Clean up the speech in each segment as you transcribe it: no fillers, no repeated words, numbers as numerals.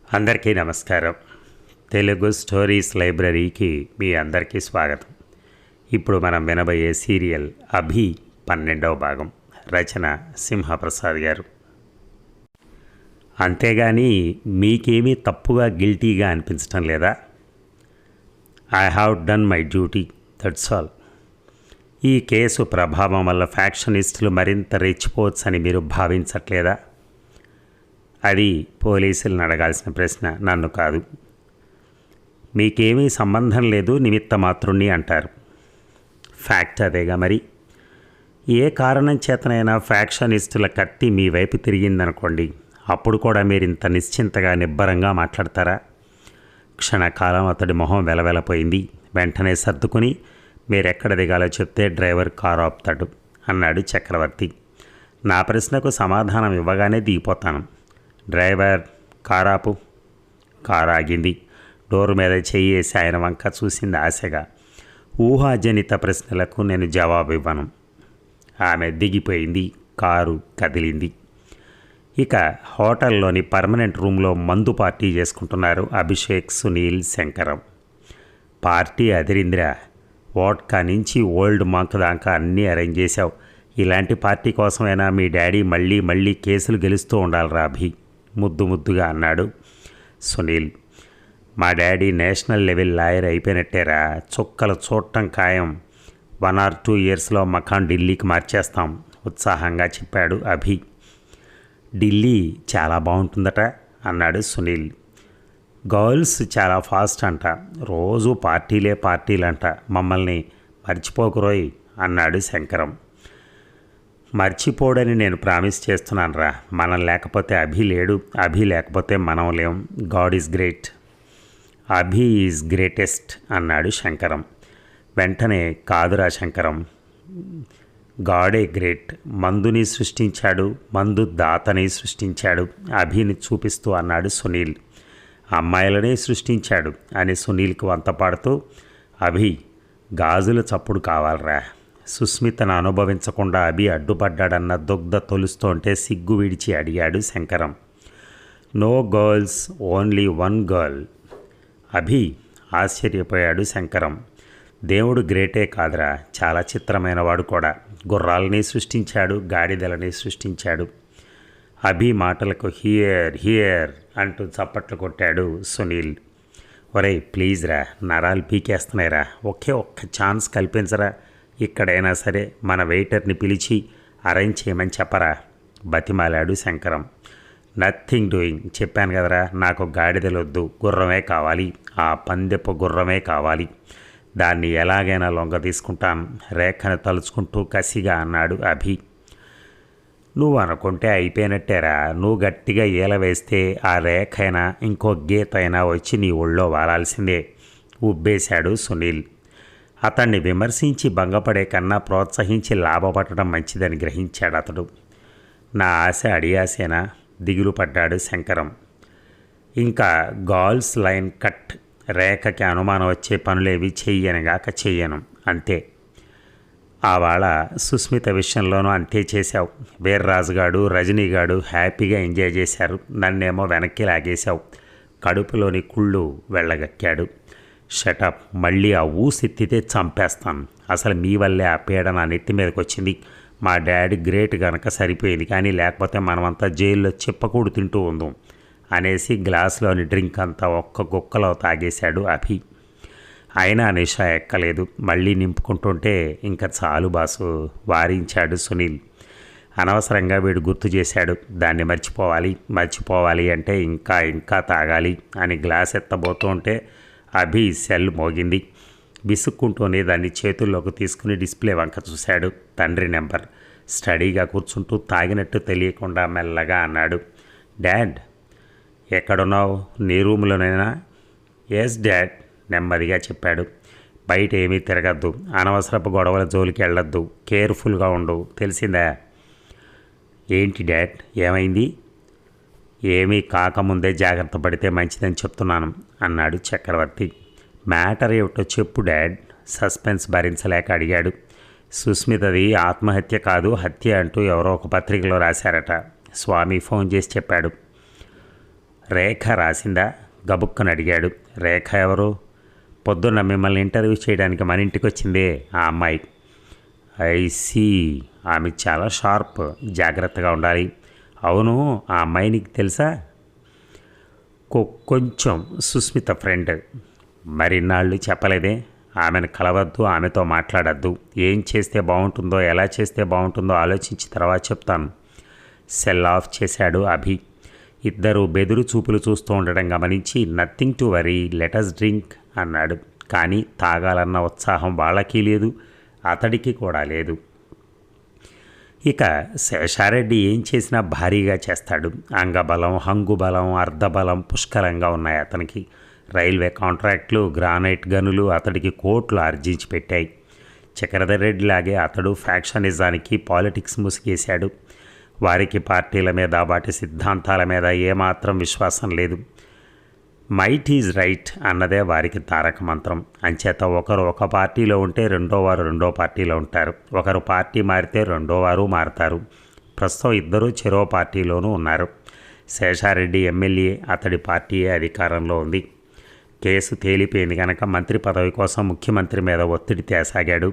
అందరికీ నమస్కారం. తెలుగు స్టోరీస్ లైబ్రరీకి మీ అందరికీ స్వాగతం. ఇప్పుడు మనం వినబోయే సీరియల్ అభి 12వ భాగం. రచన సింహప్రసాద్ గారు. అంతేగాని మీకేమీ తప్పుగా గిల్టీగా అనిపించటం లేదా? I have done my duty, that's all. ఈ కేసు ప్రభావం వల్ల ఫ్యాక్షనిస్టులు మరింత రెచ్చిపోవచ్చని మీరు భావించట్లేదా? అది పోలీసులను అడగాల్సిన ప్రశ్న, నన్ను కాదు. మీకేమీ సంబంధం లేదు, నిమిత్త మాత్రుణ్ణి అంటారు. ఫ్యాక్ట్ అదేగా మరి. ఏ కారణం చేతనైనా ఫ్యాక్షనిస్టుల కత్తి మీ వైపు తిరిగిందనుకోండి, అప్పుడు కూడా మీరు ఇంత నిశ్చింతగా నిబ్బరంగా మాట్లాడతారా? క్షణకాలం అతడి మొహం వెలవెలపోయింది. వెంటనే సర్దుకుని మీరెక్కడ దిగాలో చెప్తే డ్రైవర్ కారు ఆపుతాడు అన్నాడు చక్రవర్తి. నా ప్రశ్నకు సమాధానం ఇవ్వగానే దిగిపోతాను. డ్రైవర్ కారాపు. కారు ఆగింది. డోరు మీద చెయ్యేసి ఆయన వంక చూసింది ఆశగా. ఊహాజనిత ప్రశ్నలకు నేను జవాబు ఇవ్వను. ఆమె దిగిపోయింది. కారు కదిలింది. ఇక హోటల్లోని పర్మనెంట్ రూమ్లో మందు పార్టీ చేసుకుంటున్నారు అభిషేక్, సునీల్, శంకరం. పార్టీ అదిరిందిరా. వోడ్కా నుంచి ఓల్డ్ మంక్ దాకా అన్నీ అరేంజ్ చేశావు. ఇలాంటి పార్టీ కోసమైనా మీ డాడీ మళ్ళీ మళ్ళీ కేసులు గెలుస్తూ ఉండాలిరా అభి, ముద్దుగా అన్నాడు సునీల్. మా డాడీ నేషనల్ లెవెల్ లాయర్ అయిపోయినట్టేరా. చుక్కలు చూడటం ఖాయం. 1 or 2 yearsలో మకాన్ ఢిల్లీకి మార్చేస్తాం ఉత్సాహంగా చెప్పాడు అభి. ఢిల్లీ చాలా బాగుంటుందట అన్నాడు సునీల్. గర్ల్స్ చాలా ఫాస్ట్ అంట. రోజు పార్టీలంట. మమ్మల్ని మర్చిపోకురోయ్ అన్నాడు శంకరం. మర్చిపోడని నేను ప్రామిస్ చేస్తున్నాను రా. మనం లేకపోతే అభి లేడు, అభి లేకపోతే మనం లేం. God is great. Abhi is greatest అన్నాడు శంకరం. వెంటనే కాదురా శంకరం, గాడే గ్రేట్. మందుని సృష్టించాడు, మందు దాతని సృష్టించాడు అభిని చూపిస్తూ అన్నాడు సునీల్. అమ్మాయిలనే సృష్టించాడు అని సునీల్కి వంత పాడుతూ, అభి గాజుల చప్పుడు కావాలరా. సుస్మితను అనుభవించకుండా అభి అడ్డుపడ్డాడన్న దుగ్ధ తొలుస్తుంటే సిగ్గు విడిచి అడిగాడు Shankaram. No girls, only 1 girl. Abhi ఆశ్చర్యపోయాడు శంకరం. దేవుడు గ్రేటే కాదురా, చాలా చిత్రమైన వాడు కూడా. గుర్రాలని సృష్టించాడు, గాడిదలని సృష్టించాడు. అభి మాటలకు హియర్ అంటూ చప్పట్లు కొట్టాడు సునీల్. ఒరేయ్ ప్లీజ్ రా, నరాలు పీకేస్తున్నాయిరా. ఒక్క ఛాన్స్ కల్పించరా. ఇక్కడైనా సరే మన వెయిటర్ని పిలిచి అరేంజ్ చేయమని చెప్పరా బతిమాలాడు శంకరం. Nothing doing. చెప్పాను కదరా, నాకు గాడిదలొద్దు, గుర్రమే కావాలి. ఆ పందెపు గుర్రమే కావాలి. దాన్ని ఎలాగైనా లొంగ తీసుకుంటాను రేఖను తలుచుకుంటూ కసిగా అన్నాడు అభి. నువ్వు అనుకుంటే అయిపోయినట్టేరా. నువ్వు గట్టిగా ఈల వేస్తే ఆ రేఖ అయినా ఇంకో గీత అయినా వచ్చి నీ ఒళ్ళో వాలాల్సిందే ఉబ్బేశాడు సునీల్. అతన్ని విమర్శించి భంగపడే కన్నా ప్రోత్సహించి లాభపడటం మంచిదని గ్రహించాడు అతడు. నా ఆశ అడియాసేనా? దిగులు పడ్డాడు శంకరం. ఇంకా గర్ల్స్ లైన్ కట్. రేఖకి అనుమానం వచ్చే పనులేవి చెయ్యనుగాక చెయ్యను, అంతే. ఆవాళ సుస్మిత విషయంలోనూ అంతే చేశావు. వీర్రాజుగాడు, రజనీగాడు హ్యాపీగా ఎంజాయ్ చేశారు. నన్నేమో వెనక్కి లాగేశావు. కడుపులోని కుళ్ళు వెళ్ళగక్కాడు. షటప్. మళ్ళీ ఆ ఊసెత్తితే చంపేస్తాను. అసలు మీ వల్లే ఆ పీడ నా నెత్తి మీదకి వచ్చింది. మా డాడీ గ్రేట్ గనక సరిపోయింది, కానీ లేకపోతే మనమంతా జైల్లో చిప్పకూడు తింటూ ఉందాం అనేసి గ్లాసులోని డ్రింక్ అంతా ఒక్క గుక్కలో తాగేశాడు అభి. అయినా నిషా ఎక్కలేదు. మళ్ళీ నింపుకుంటుంటే ఇంకా చాలు బాసు వారించాడు సునీల్. అనవసరంగా వీడు గుర్తు చేశాడు. దాన్ని మర్చిపోవాలి అంటే ఇంకా తాగాలి అని గ్లాస్ ఎత్తబోతుంటే అభి సెల్ మోగింది. విసుక్కుంటూనే దాన్ని చేతుల్లోకి తీసుకుని డిస్ప్లే వంక చూశాడు. తండ్రి నెంబర్. స్టడీగా కూర్చుంటూ తాగినట్టు తెలియకుండా మెల్లగా అన్నాడు, డాడ్ ఎక్కడున్నావు? నీ రూమ్లోనైనా? ఎస్ డాడ్ నెమ్మదిగా చెప్పాడు. బయట ఏమీ తిరగద్దు, అనవసరపు గొడవల జోలికి వెళ్ళొద్దు, కేర్ఫుల్గా ఉండు, తెలిసిందా? ఏంటి డాడ్, ఏమైంది? ఏమీ కాకముందే జాగ్రత్త పడితే మంచిదని చెప్తున్నాను అన్నాడు చక్రవర్తి. మ్యాటర్ ఏమిటో చెప్పు డాడ్, సస్పెన్స్ భరించలేక అడిగాడు. సుస్మితది ఆత్మహత్య కాదు, హత్య అంటూ ఎవరో ఒక పత్రికలో రాశారట. స్వామి ఫోన్ చేసి చెప్పాడు. రేఖ రాసిందా? గబుక్కని అడిగాడు. రేఖ ఎవరు? పొద్దున్న మిమ్మల్ని ఇంటర్వ్యూ చేయడానికి మన ఇంటికి వచ్చిందే ఆ అమ్మాయి. ఐసీ, ఆమె చాలా షార్ప్, జాగ్రత్తగా ఉండాలి. అవును, ఆ అమ్మాయి నీకు తెలుసా? కొంచెం. సుస్మిత ఫ్రెండ్. మరిన్నాళ్ళు చెప్పలేదే? ఆమెను కలవద్దు, ఆమెతో మాట్లాడద్దు. ఏం చేస్తే బాగుంటుందో, ఎలా చేస్తే బాగుంటుందో ఆలోచించి తర్వాత చెప్తాను. సెల్ ఆఫ్ చేశాడు అభి. ఇద్దరు బెదురు చూపులు చూస్తూ ఉండడం గమనించి nothing to worry, let us drink అన్నాడు. కానీ తాగాలన్న ఉత్సాహం వాళ్ళకి లేదు, అతడికి కూడా లేదు. ఇక శేషారెడ్డి ఏం చేసినా భారీగా చేస్తాడు. అంగబలం, హంగుబలం, అర్ధబలం పుష్కలంగా ఉన్నాయి అతనికి. రైల్వే కాంట్రాక్ట్లు, గ్రానైట్ గనులు అతడికి కోట్లు ఆర్జించి పెట్టాయి. చక్రధర్ రెడ్డిలాగే అతడు ఫ్యాక్షనిజానికి పాలిటిక్స్ ముసిగేశాడు. వారికి పార్టీల మీద, వాటి సిద్ధాంతాల మీద ఏమాత్రం విశ్వాసం లేదు. మైట్ ఈజ్ రైట్ అన్నదే వారికి తారక మంత్రం. అంచేత ఒకరు ఒక పార్టీలో ఉంటే రెండోవారు రెండో పార్టీలో ఉంటారు. ఒకరు పార్టీ మారితే రెండోవారు మారుతారు. ప్రస్తుతం ఇద్దరూ చెరో పార్టీలోనూ ఉన్నారు. శేషారెడ్డి ఎమ్మెల్యే, అతడి పార్టీయే అధికారంలో ఉంది. కేసు తేలిపోయింది కనుక మంత్రి పదవి కోసం ముఖ్యమంత్రి మీద ఒత్తిడి తేసాగాడు.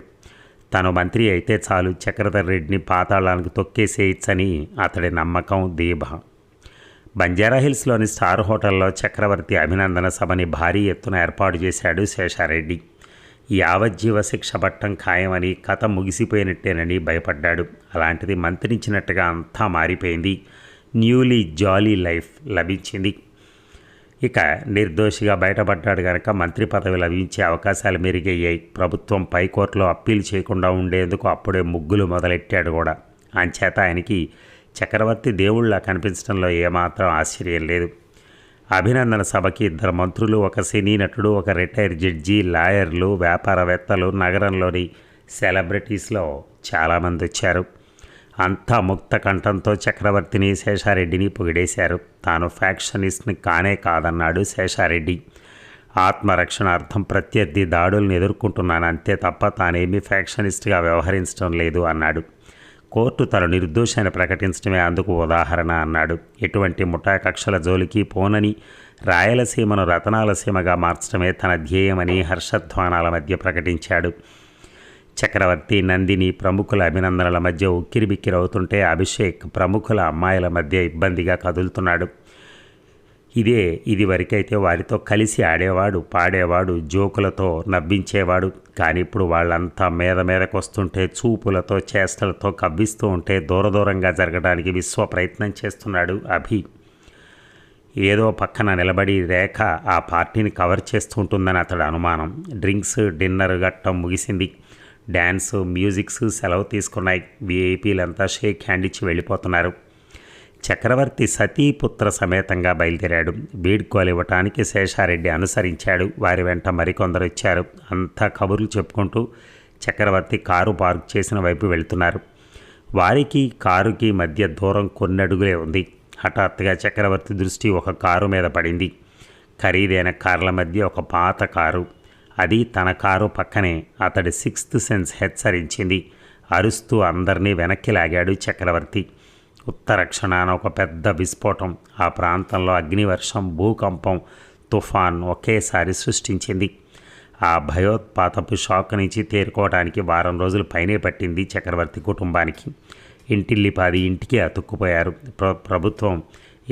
తను మంత్రి అయితే చాలు, చక్రధర్ రెడ్డిని పాతాళానికి తొక్కేసేయచ్చని అతడి నమ్మకం, దీభ. బంజారాహిల్స్లోని స్టార్ హోటల్లో చక్రవర్తి అభినందన సభని భారీ ఎత్తున ఏర్పాటు చేశాడు శేషారెడ్డి. యావజ్జీవ శిక్ష పట్టం ఖాయమని, కథ ముగిసిపోయినట్టేనని భయపడ్డాడు. అలాంటిది మంత్రించినట్టుగా అంతా మారిపోయింది. న్యూలీ జాలీ లైఫ్ లభించింది. ఇక నిర్దోషిగా బయటపడ్డాడు కనుక మంత్రి పదవి లభించే అవకాశాలు మెరుగయ్యాయి. ప్రభుత్వం పైకోర్టులో అప్పీల్ చేయకుండా ఉండేందుకు అప్పుడే ముగ్గులు మొదలెట్టాడు కూడా. అంచేత ఆయనకి చక్రవర్తి దేవుళ్ళ కనిపించడంలో ఏమాత్రం ఆశ్చర్యం లేదు. అభినందన సభకి ఇద్దరు మంత్రులు, ఒక సినీ నటుడు, ఒక రిటైర్డ్ జడ్జి, లాయర్లు, వ్యాపారవేత్తలు, నగరంలోని సెలబ్రిటీస్లో చాలామంది వచ్చారు. అంతా ముక్త కంఠంతో చక్రవర్తిని, శేషారెడ్డిని పొగిడేశారు. తాను ఫ్యాక్షనిస్ట్ని కానే కాదన్నాడు శేషారెడ్డి. ఆత్మరక్షణార్థం ప్రత్యర్థి దాడులను ఎదుర్కొంటున్నాను అంతే తప్ప తానేమీ ఫ్యాక్షనిస్ట్గా వ్యవహరించడం లేదు అన్నాడు. కోర్టు తను నిర్దోషాన్ని ప్రకటించడమే అందుకు ఉదాహరణ అన్నాడు. ఎటువంటి ముఠా కక్షల జోలికి పోనని, రాయలసీమను రతనాలసీమగా మార్చడమే తన ధ్యేయమని హర్షధ్వానాల మధ్య ప్రకటించాడు. చక్రవర్తి, నందిని ప్రముఖుల అభినందనల మధ్య ఉక్కిరిబిక్కిరవుతుంటే అభిషేక్ ప్రముఖుల అమ్మాయిల మధ్య ఇబ్బందిగా కదులుతున్నాడు. ఇది వరకైతే వారితో కలిసి ఆడేవాడు, పాడేవాడు, జోకులతో నవ్వించేవాడు. కానీ ఇప్పుడు వాళ్ళంతా మీదకు వస్తుంటే, చూపులతో, చేష్టలతో కవ్విస్తూ ఉంటే దూరంగా జరగడానికి విశ్వ ప్రయత్నం చేస్తున్నాడు అభి. ఏదో పక్కన నిలబడి రేఖ ఆ పార్టీని కవర్ చేస్తుంటుందని అతడు అనుమానం. డ్రింక్స్, డిన్నర్ గట్టం ముగిసింది. డ్యాన్స్, మ్యూజిక్స్ సెలవు తీసుకున్నాయి. విఐపీలంతా షేక్ హ్యాండ్ ఇచ్చి వెళ్ళిపోతున్నారు. చక్రవర్తి సతీపుత్ర సమేతంగా బయలుదేరాడు. బీడ్కోలు ఇవ్వటానికి శేషారెడ్డి అనుసరించాడు. వారి వెంట మరికొందరు ఇచ్చారు. అంతా కబుర్లు చెప్పుకుంటూ చక్రవర్తి కారు పార్క్ చేసిన వైపు వెళుతున్నారు. వారికి కారుకి మధ్య దూరం కొన్ని అడుగులే ఉంది. హఠాత్తుగా చక్రవర్తి దృష్టి ఒక కారు మీద పడింది. ఖరీదైన కార్ల మధ్య ఒక పాత కారు. అది తన కారు పక్కనే. అతడి సిక్స్త్ సెన్స్ హెచ్చరించింది. అరుస్తూ అందరినీ వెనక్కి లాగాడు చక్రవర్తి. ఉత్తర క్షణాన ఒక పెద్ద విస్ఫోటం ఆ ప్రాంతంలో అగ్నివర్షం, భూకంపం, తుఫాన్ ఒకేసారి సృష్టించింది. ఆ భయోత్పాతపు షాక్ నుంచి తేరుకోవడానికి వారం రోజులు పైనే పట్టింది చక్రవర్తి కుటుంబానికి. ఇంటిల్లిపాది ఇంటికి అతుక్కుపోయారు. ప్రభుత్వం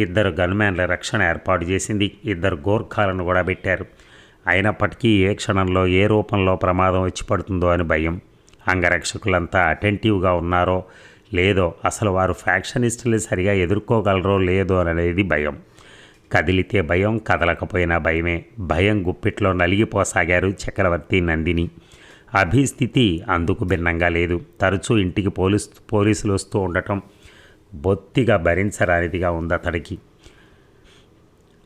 2 గన్మ్యాన్ల రక్షణ ఏర్పాటు చేసింది. 2 గోర్ఖాలను కూడా పెట్టారు. అయినప్పటికీ ఏ క్షణంలో ఏ రూపంలో ప్రమాదం వచ్చి పడుతుందో అని భయం. అంగరక్షకులంతా అటెంటివ్గా ఉన్నారో లేదో, అసలు వారు ఫ్యాక్షనిస్టులు సరిగా ఎదుర్కోగలరో లేదో అనేది భయం. కదిలితే భయం, కదలకపోయినా భయమే. భయం గుప్పిట్లో నలిగిపోసాగారు చక్రవర్తి, నందిని. అభి స్థితి అందుకు భిన్నంగా లేదు. తరచూ ఇంటికి పోలీసులు వస్తూ ఉండటం బొత్తిగా భరించరానిదిగా ఉంది అతడికి.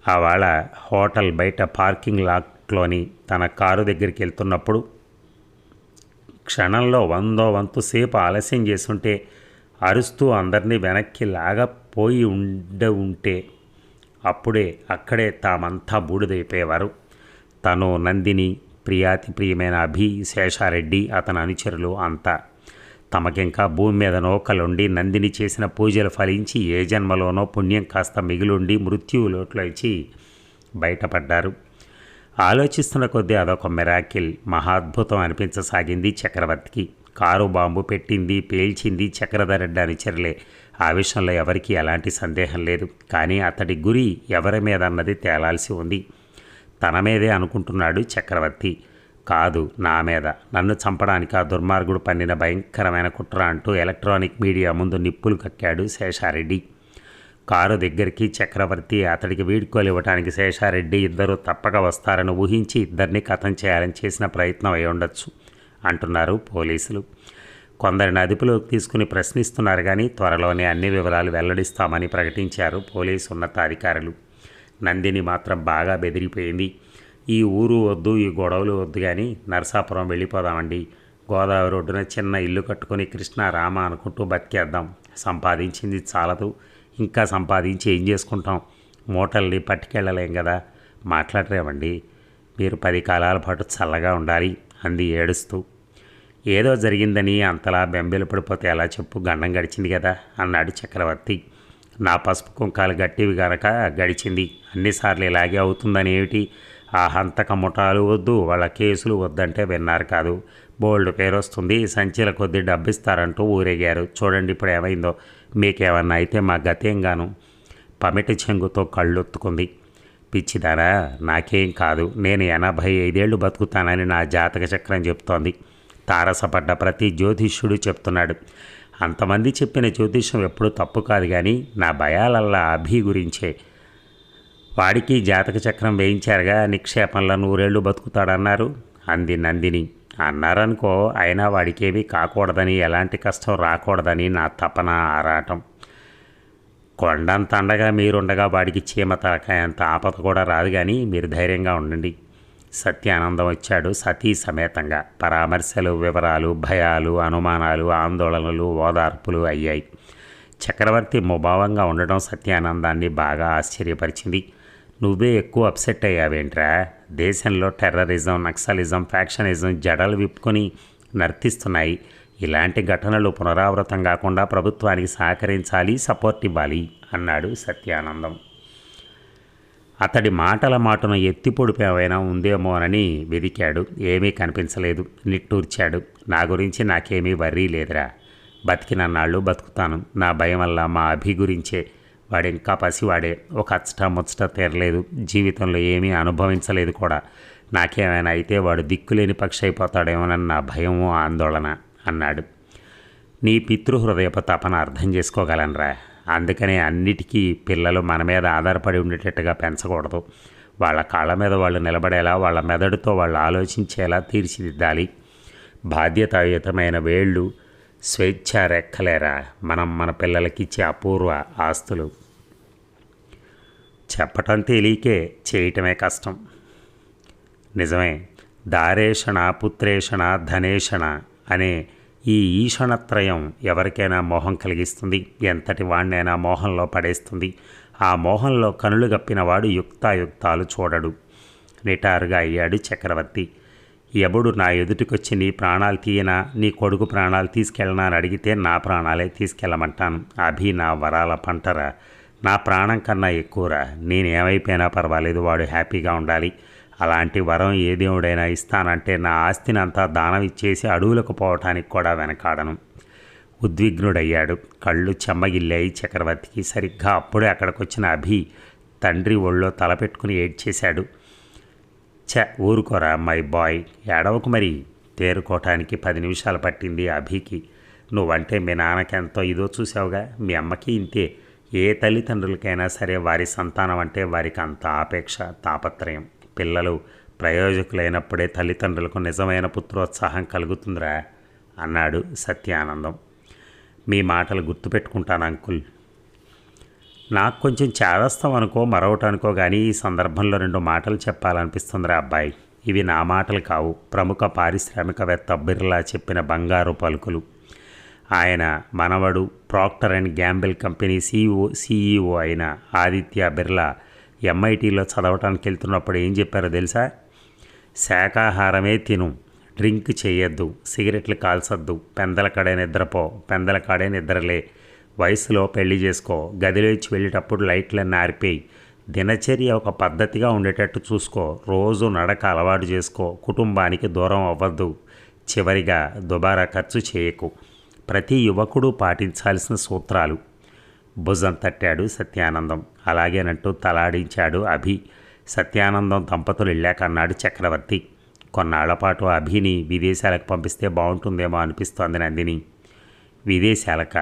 ఆవాళ హోటల్ బయట పార్కింగ్ లాట్లోని తన కారు దగ్గరికి వెళ్తున్నప్పుడు క్షణంలో 100వ వంతు సేపు ఆలస్యం చేసుంటే, అరుస్తూ అందరినీ వెనక్కి లాగపోయి ఉంటే అక్కడే తామంతా బూడిదైపోయేవారు. తను, నందిని, ప్రియాతి ప్రియమైన అభి, శేషారెడ్డి, అతని అనుచరులు అంతా. తమకింకా భూమి మీద నూకలుండి నందిని చేసిన పూజలు ఫలించి ఏ జన్మలోనో పుణ్యం కాస్త మిగిలుండి మృత్యువులోట్లో ఇచ్చి బయటపడ్డారు. ఆలోచిస్తున్న కొద్దీ అదొక మిరాకిల్, మహాద్భుతం అనిపించసాగింది చక్రవర్తికి. కారు బాంబు పెట్టింది, పేల్చింది చక్రధరెడ్డి అనుచరులే. ఆ విషయంలో ఎవరికీ ఎలాంటి సందేహం లేదు. కానీ అతడి గురి ఎవరి మీద అన్నది తేలాల్సి ఉంది. తన మీదే అనుకుంటున్నాడు చక్రవర్తి. కాదు, నా మీద. నన్ను చంపడానికి ఆ దుర్మార్గుడు పన్నిన భయంకరమైన కుట్ర అంటూ ఎలక్ట్రానిక్ మీడియా ముందు నిప్పులు కక్కాడు శేషారెడ్డి. కారు దగ్గరికి చక్రవర్తి, అతడికి వీడ్కోలు ఇవ్వడానికి శేషారెడ్డి ఇద్దరు తప్పక వస్తారని ఊహించి ఇద్దరిని కథం చేయాలని చేసిన ప్రయత్నం అయి ఉండొచ్చు అంటున్నారు పోలీసులు. కొందరిని అదుపులోకి తీసుకుని ప్రశ్నిస్తున్నారు. కానీ త్వరలోనే అన్ని వివరాలు వెల్లడిస్తామని ప్రకటించారు పోలీసు ఉన్నతాధికారులు. నందిని మాత్రం బాగా బెదిరిపోయింది. ఈ ఊరు వద్దు, ఈ గొడవలు వద్దు, కానీ నరసాపురం వెళ్ళిపోదామండి. గోదావరి ఒడ్డున చిన్న ఇల్లు కట్టుకొని కృష్ణ రామ అనుకుంటూ బతికేద్దాం. సంపాదించింది చాలదు, ఇంకా సంపాదించి ఏం చేసుకుంటాం? మూటల్ని పట్టుకెళ్ళలేం కదా. మాట్లాడరేమండి, మీరు 10 కాలాల పాటు చల్లగా ఉండాలి అంది ఏడుస్తూ. ఏదో జరిగిందని అంతలా బెంబేలు పడిపోతే ఎలా చెప్పు, గండం గడిచింది కదా అన్నాడు చక్రవర్తి. నా పసుపు కుంకాలు గట్టివి గనక గడిచింది. అన్నిసార్లు ఇలాగే అవుతుందని ఏమిటి? ఆ హంతక ముఠాలు వద్దు, వాళ్ళ కేసులు వద్దంటే విన్నారు కాదు. బోల్డ్ పేరు వస్తుంది, సంచిల కొద్దీ డబ్బిస్తారంటూ ఊరేగారు. చూడండి ఇప్పుడు ఏమైందో. మీకేమన్నా అయితే మా గతేంగాను. పమిటి చెంగుతో కళ్ళొత్తుకుంది. పిచ్చిదారా, నాకేం కాదు. నేను 85 ఏళ్ళు బతుకుతానని నా జాతక చక్రం చెప్తోంది. తారసపడ్డ ప్రతి జ్యోతిష్యుడు చెప్తున్నాడు. అంతమంది చెప్పిన జ్యోతిష్యం ఎప్పుడూ తప్పు కాదు, కానీ నా భయాలల్లా అభి గురించే. వాడికి జాతక చక్రం వేయించారుగా, నిక్షేపంలో 100 ఏళ్ళు బతుకుతాడన్నారు అంది నందిని. అన్నారనుకో, అయినా వాడికేమీ కాకూడదని, ఎలాంటి కష్టం రాకూడదని నా తపన, ఆరాటం. కొండంత అండగా మీరుండగా వాడికి చీమ తలకాయంత ఆపద కూడా రాదు. కానీ మీరు ధైర్యంగా ఉండండి. సత్యానందం వచ్చాడు సతీ సమేతంగా. పరామర్శలు, వివరాలు, భయాలు, అనుమానాలు, ఆందోళనలు, ఓదార్పులు అయ్యాయి. చక్రవర్తి ముభావంగా ఉండడం సత్యానందాన్ని బాగా ఆశ్చర్యపరిచింది. నువ్వే ఎక్కువ అప్సెట్ అయ్యావేంట్రా? దేశంలో టెర్రరిజం, నక్సలిజం, ఫ్యాక్షనిజం జడలు విప్పుకొని నర్తిస్తున్నాయి. ఇలాంటి ఘటనలు పునరావృతం కాకుండా ప్రభుత్వానికి సహకరించాలి, సపోర్ట్ ఇవ్వాలి అన్నాడు సత్యానందం. అతడి మాటల మాటను ఎత్తిపొడిపేమైనా ఉందేమోనని వెదికాడు. ఏమీ కనిపించలేదు. నిట్టూర్చాడు. నా గురించి నాకేమీ వర్రీ లేదురా. బతికినన్నాళ్ళు బతుకుతాను. నా భయం వల్ల మా అభి గురించే. వాడింకా పసివాడే. ఒక అచ్చట ముచ్చట తీరలేదు. జీవితంలో ఏమీ అనుభవించలేదు కూడా. నాకేమైనా అయితే వాడు దిక్కులేని పక్షి అయిపోతాడేమోనన్న నా భయము, ఆందోళన అన్నాడు. నీ పితృహృదయపు తపన అర్థం చేసుకోగలనరా. అందుకనే అన్నిటికీ పిల్లలు మన మీద ఆధారపడి ఉండేటట్టుగా పెంచకూడదు. వాళ్ళ కాళ్ళ మీద వాళ్ళు నిలబడేలా, వాళ్ళ మెదడుతో వాళ్ళు ఆలోచించేలా తీర్చిదిద్దాలి. బాధ్యతాయుతమైన వేళ్ళు, స్వేచ్ఛ రెక్కలేరా మనం మన పిల్లలకిచ్చే అపూర్వ ఆస్తులు. చెప్పటం తేలికే, చేయటమే కష్టం. నిజమే. దారేషణ, పుత్రేషణ, ధనేషణ అనే ఈ ఈషణత్రయం ఎవరికైనా మోహం కలిగిస్తుంది. ఎంతటి వాణ్ణైనా మోహంలో పడేస్తుంది. ఆ మోహంలో కనులు గప్పినవాడు యుక్తాయుక్తాలు చూడడు. నిటారుగా అయ్యాడు చక్రవర్తి. ఎబుడు నా ఎదుటికొచ్చి నీ ప్రాణాలు తీయనా, నీ కొడుకు ప్రాణాలు తీసుకెళ్ళనా అని అడిగితే నా ప్రాణాలే తీసుకెళ్ళమంటాను. అభి నా వరాల పంటరా. నా ప్రాణం కన్నా ఎక్కువరా. నేనేమైపోయినా పర్వాలేదు, వాడు హ్యాపీగా ఉండాలి. అలాంటి వరం ఏ దేవుడైనా ఇస్తానంటే నా ఆస్తిని అంతా దానం ఇచ్చేసి అడవులకు పోవటానికి కూడా వెనకాడను. ఉద్విగ్నుడయ్యాడు. కళ్ళు చెమ్మగిల్లాయి చక్రవర్తికి. సరిగ్గా అప్పుడే అక్కడికొచ్చిన అభి తండ్రి ఒళ్ళో తలపెట్టుకుని ఏడ్చేశాడు. ఊరుకోరా మై బాయ్, ఏడవకు. మరి తేరుకోవటానికి 10 నిమిషాలు పట్టింది అభికి. నువ్వంటే మీ నాన్నకెంతో ఇదో చూసావుగా, మీ అమ్మకి ఇంతే. ఏ తల్లిదండ్రులకైనా సరే వారి సంతానం అంటే వారికి అంత ఆపేక్ష, తాపత్రయం. పిల్లలు ప్రయోజకులైనప్పుడే తల్లిదండ్రులకు నిజమైన పుత్రోత్సాహం కలుగుతుందిరా అన్నాడు సత్యానందం. మీ మాటలు గుర్తుపెట్టుకుంటాను అంకుల్. నాకు కొంచెం చేదస్తాం అనుకో, మరొకటనుకో, కానీ ఈ సందర్భంలో 2 మాటలు చెప్పాలనిపిస్తుందిరా అబ్బాయి. ఇవి నా మాటలు కావు, ప్రముఖ పారిశ్రామికవేత్త బిర్లా చెప్పిన బంగారు పలుకులు. ఆయన మనవడు ప్రాక్టర్ అండ్ గ్యాంబెల్ కంపెనీ CEO అయిన ఆదిత్య బిర్లా MITలో చదవటానికి వెళ్తున్నప్పుడు ఏం చెప్పారో తెలుసా? శాకాహారమే తిను, డ్రింక్ చేయొద్దు, సిగరెట్లు కాల్చొద్దు, పెందల కాడే నిద్రపో, పెందల కాడే నిద్రలే, వయసులో పెళ్లి చేసుకో, గదిలోంచి వెళ్ళేటప్పుడు లైట్లన్నీ ఆరిపోయి, దినచర్య ఒక పద్ధతిగా ఉండేటట్టు చూసుకో, రోజు నడక అలవాటు చేసుకో, కుటుంబానికి దూరం అవ్వద్దు, చివరిగా దుబారా ఖర్చు చేయకు. ప్రతి యువకుడు పాటించాల్సిన సూత్రాలు. భుజం తట్టాడు సత్యానందం. అలాగేనంటూ తలాడించాడు అభి. సత్యానందం దంపతులు వెళ్ళాక అన్నాడు చక్రవర్తి. కొన్నాళ్లపాటు అభిని విదేశాలకు పంపిస్తే బాగుంటుందేమో అనిపిస్తోంది నందిని. విదేశాలక?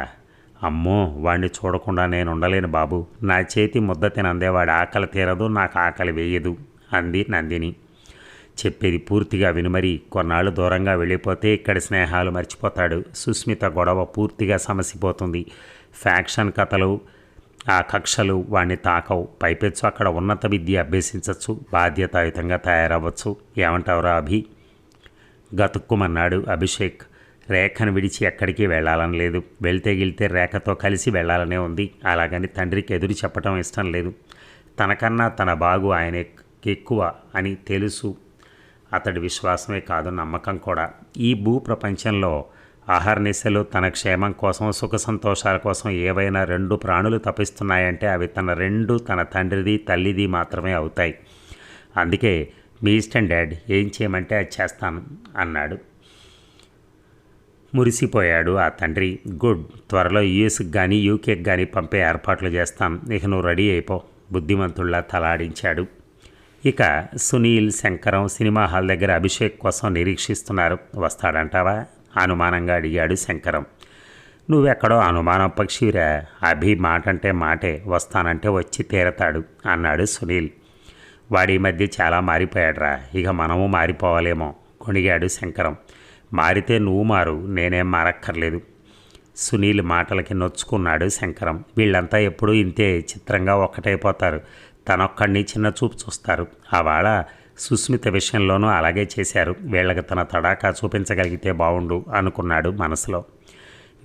అమ్మో, వాడిని చూడకుండా నేను ఉండలేను బాబు. నా చేతి ముద్ద తినందేవాడి ఆకలి తీరదు, నాకు ఆకలి వేయదు అంది నందిని. చెప్పేది పూర్తిగా వినుమరి. కొన్నాళ్ళు దూరంగా వెళ్ళిపోతే ఇక్కడి స్నేహాలు మర్చిపోతాడు. సుస్మిత గొడవ పూర్తిగా సమసిపోతుంది. ఫ్యాక్షన్ కథలు, ఆ కక్షలు వాణ్ణి తాకవు. పైపెచ్చు అక్కడ ఉన్నత విద్య అభ్యసించవచ్చు, బాధ్యతాయుతంగా తయారవ్వచ్చు. ఏమంటావురా అభి? గతుక్కుమన్నాడు అభిషేక్. రేఖను విడిచి ఎక్కడికి వెళ్ళాలని లేదు. వెళ్తే గిళ్తే రేఖతో కలిసి వెళ్ళాలనే ఉంది. అలాగని తండ్రికి ఎదురు చెప్పడం ఇష్టం లేదు. తనకన్నా తన బాగు ఆయనకి ఎక్కువ అని తెలుసు. అతడి విశ్వాసమే కాదు, నమ్మకం కూడా. ఈ భూ ప్రపంచంలో అహర్నిశలు తన క్షేమం కోసం, సుఖ సంతోషాల కోసం ఏవైనా 2 ప్రాణులు తపిస్తున్నాయంటే అవి తన తండ్రిది, తల్లిది మాత్రమే అవుతాయి. అందుకే మీ ఇష్టం డాడ్, ఏం చేయమంటే అది చేస్తాను అన్నాడు. మురిసిపోయాడు ఆ తండ్రి. గుడ్, త్వరలో యూఎస్కి కానీ యూకేకి కానీ పంపే ఏర్పాట్లు చేస్తాను. ఇక నువ్వు రెడీ అయిపో. బుద్ధిమంతుల్లా తలాడించాడు. ఇక సునీల్, శంకరం సినిమా హాల్ దగ్గర అభిషేక్ కోసం నిరీక్షిస్తున్నారు. వస్తాడంటావా? అనుమానంగా అడిగాడు శంకరం. నువ్వెక్కడో అనుమానం పక్షిరా. అభి మాట అంటే మాటే, వస్తానంటే వచ్చి తీరతాడు అన్నాడు సునీల్. వాడి మధ్య చాలా మారిపోయాడురా. ఇక మనము మారిపోవాలేమో కొనిగాడు శంకరం. మారితే నువ్వు మారు, నేనేం మారక్కర్లేదు. సునీల్ మాటలకి నొచ్చుకున్నాడు శంకరం. వీళ్ళంతా ఎప్పుడూ ఇంతే చిత్రంగా ఒక్కటైపోతారు. తనొక్కడిని చిన్న చూపు చూస్తారు. ఆవాళ సుస్మిత విషయంలోనూ అలాగే చేశారు. వీళ్ళకి తన తడాకా చూపించగలిగితే బాగుండు అనుకున్నాడు మనసులో.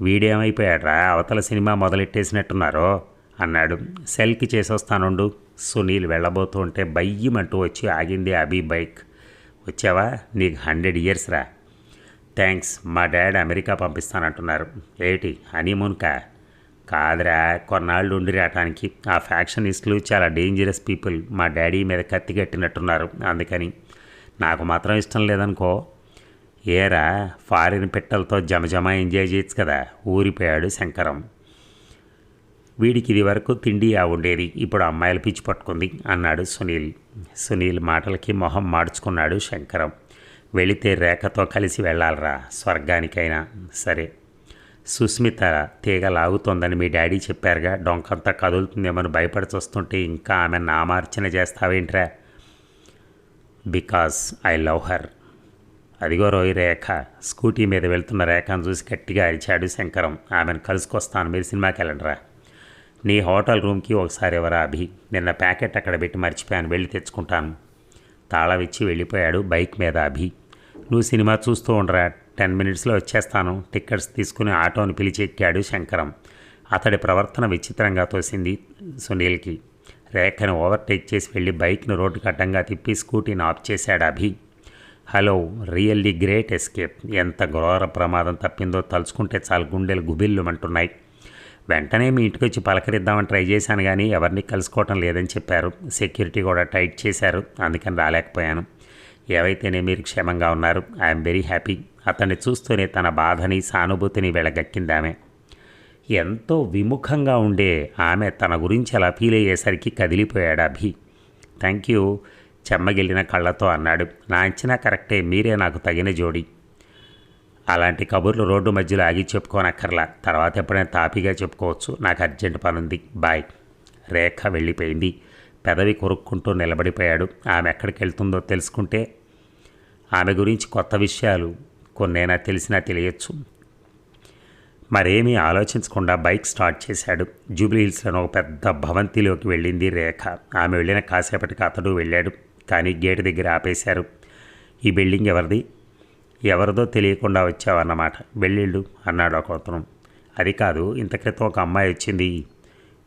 వీడేమైపోయాడ్రా, అవతల సినిమా మొదలెట్టేసినట్టున్నారో అన్నాడు. సెల్కి చేసొస్తానుండు. సునీల్ వెళ్ళబోతూ ఉంటే బయ్యమంటూ వచ్చి ఆగింది అభి బైక్. వచ్చావా? నీకు 100 years రా. థ్యాంక్స్. మా డాడ్ అమెరికా పంపిస్తానంటున్నారు. ఏటి హనీమూన్కా? కాదురా, కొన్నాళ్ళు ఉండి రావటానికి. ఆ ఫ్యాక్షనిస్టులు చాలా డేంజరస్ పీపుల్. మా డాడీ మీద కత్తి కట్టినట్టున్నారు. అందుకని నాకు మాత్రం ఇష్టం లేదనుకో. ఏరా, ఫారిన్ పెట్టలతో జమజమ ఎంజాయ్ చేయొచ్చు కదా. ఊరిపోయాడు శంకరం. వీడికి ఇది వరకు తిండి ఉండేది, ఇప్పుడు అమ్మాయిలు పిచ్చి పట్టుకుంది అన్నాడు సునీల్. సునీల్ మాటలకి మొహం మార్చుకున్నాడు శంకరం. వెళితే రేఖతో కలిసి వెళ్ళాలరా, స్వర్గానికైనా సరే. సుస్మిత తీగ లాగుతోందని మీ డాడీ చెప్పారుగా, డొంకంతా కదులుతుందేమని భయపడిచొస్తుంటే ఇంకా ఆమె నామార్చన చేస్తావేంట్రా? Because I love her. అదిగో రోయి రేఖ. స్కూటీ మీద వెళ్తున్న రేఖను చూసి గట్టిగా అరిచాడు శంకరం. ఆమెను కలుసుకొస్తాను, మీరు సినిమాకి వెళ్ళండిరా. నీ హోటల్ రూమ్కి ఒకసారి ఎవరా అభి? నిన్న ప్యాకెట్ అక్కడ పెట్టి మర్చిపోయాను, వెళ్ళి తెచ్చుకుంటాను. తాళం ఇచ్చి వెళ్ళిపోయాడు బైక్ మీద అభి. నువ్వు సినిమా చూస్తూ ఉండరా, 10 minutesలో వచ్చేస్తాను. టికెట్స్ తీసుకుని ఆటోని పిలిచి ఎక్కాడు శంకరం. అతడి ప్రవర్తన విచిత్రంగా తోసింది సునీల్కి. రేఖను ఓవర్టేక్ చేసి వెళ్ళి బైక్ను రోడ్డుకి అడ్డంగా తిప్పి స్కూటీని ఆఫ్ చేశాడు Abhi. Hello, really great escape. ఎంత ఘోర ప్రమాదం తప్పిందో తలుచుకుంటే చాలా గుండెలు గుబిల్లుమంటున్నాయి. వెంటనే మీ ఇంటికి వచ్చి పలకరిద్దామని ట్రై చేశాను కానీ ఎవరిని కలుసుకోవటం లేదని చెప్పారు. సెక్యూరిటీ కూడా టైట్ చేశారు, అందుకని రాలేకపోయాను. ఏవైతేనే మీరు క్షేమంగా ఉన్నారు. I'm very happy. అతన్ని చూస్తూనే తన బాధని, సానుభూతిని వెళ్ళగక్కిందామె. ఎంతో విముఖంగా ఉండే ఆమె తన గురించి అలా ఫీల్ అయ్యేసరికి కదిలిపోయాడు అభి. థ్యాంక్ యూ, చెమ్మగిల్లిన కళ్ళతో అన్నాడు. నా అంచనా కరెక్టే, మీరే నాకు తగిన జోడి. అలాంటి కబుర్లు రోడ్డు మధ్యలో ఆగి చెప్పుకోనక్కర్లా, తర్వాత ఎప్పుడైనా తాపీగా చెప్పుకోవచ్చు. నాకు అర్జెంట్ పనుంది, బాయ్. రేఖ వెళ్ళిపోయింది. పెదవి కొరుక్కుంటూ నిలబడిపోయాడు. ఆమె ఎక్కడికి వెళ్తుందో తెలుసుకుంటే ఆమె గురించి కొత్త విషయాలు కొన్నైనా తెలిసినా తెలియచ్చు. మరేమీ ఆలోచించకుండా బైక్ స్టార్ట్ చేశాడు. జూబ్లీహిల్స్లోని ఒక పెద్ద భవంతిలోకి వెళ్ళింది రేఖ. ఆమె వెళ్ళిన కాసేపటికి అతడు వెళ్ళాడు, కానీ గేటు దగ్గర ఆపేశారు. ఈ బిల్డింగ్ ఎవరిది? ఎవరిదో తెలియకుండా వచ్చావన్నమాట. వెళ్ళిళ్ళు అన్నాడు ఒక అతను. అది కాదు, ఇంత క్రితం ఒక అమ్మాయి వచ్చింది.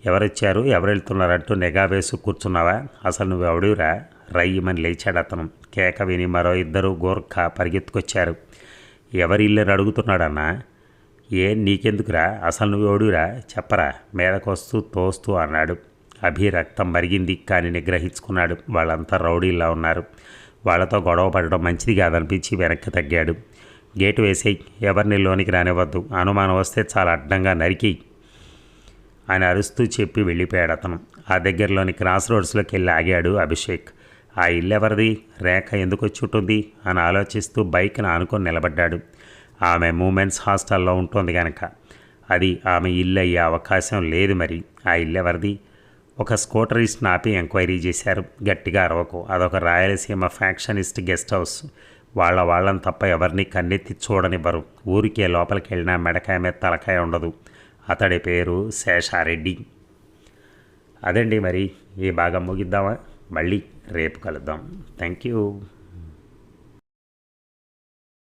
ఎవరొచ్చారు, ఎవరు వెళ్తున్నారంటూ నిఘా వేసు కూర్చున్నావా? అసలు నువ్వు ఎవడురా? రయ్యమని లేచాడు అతను. కేక విని మరో ఇద్దరు గోర్ఖా పరిగెత్తుకొచ్చారు. ఎవరి ఇల్లని అడుగుతున్నాడన్నా? నీకెందుకురా, అసలు నువ్వు ఓడురా చెప్పరా, మీదకొస్తూ తోస్తూ అన్నాడు. అభి రక్తం మరిగింది, కానీ నిగ్రహించుకున్నాడు. వాళ్ళంతా రౌడీలా ఉన్నారు. వాళ్ళతో గొడవ పడడం మంచిది కాదనిపించి వెనక్కి తగ్గాడు. గేటు వేసేయి, ఎవరిని లోనికి రానివ్వద్దు, అనుమానం వస్తే చాలా అడ్డంగా నరికి అని అరుస్తూ చెప్పి వెళ్ళిపోయాడు అతను. ఆ దగ్గరలోని క్రాస్ రోడ్స్లోకి వెళ్ళి ఆగాడు అభిషేక్. ఆ ఇల్లు ఎవరిది, రేఖ ఎందుకు వచ్చి ఉంటుంది అని ఆలోచిస్తూ బైక్ని ఆనుకొని నిలబడ్డాడు. ఆమె మూమెంట్స్ హాస్టల్లో ఉంటుంది కనుక అది ఆమె ఇల్లు అయ్యే అవకాశం లేదు. మరి ఆ ఇల్లు ఎవరిది? ఒక స్కూటరిస్ట్ ఆపి ఎంక్వైరీ చేశారు. గట్టిగా అరవకు, అదొక రాయలసీమ ఫ్యాక్షనిస్ట్ గెస్ట్ హౌస్. వాళ్ళని తప్ప ఎవరిని కన్నెత్తి చూడనివ్వరు. ఊరికే లోపలికి వెళ్ళినా మెడకాయ మీద తలకాయ ఉండదు. అతడి పేరు శేషారెడ్డి. అదండి, మరి ఈ భాగం ముగిద్దామా? మళ్ళీ రేపు కలుద్దాం. Thank you.